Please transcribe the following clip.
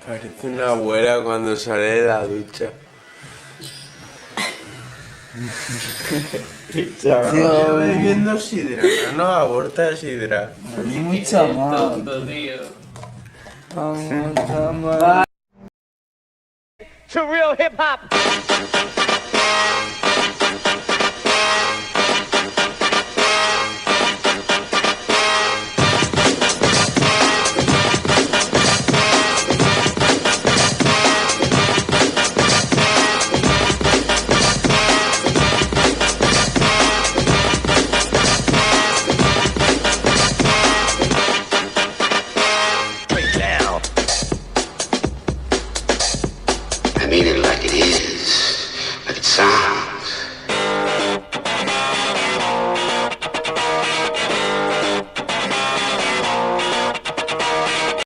Parece una abuela cuando sale de la ducha. Tío, bebiendo sidra. No, aborta sidra. Mucha más. Tonto, tío. To real hip hop. I mean it like it is, like it sounds.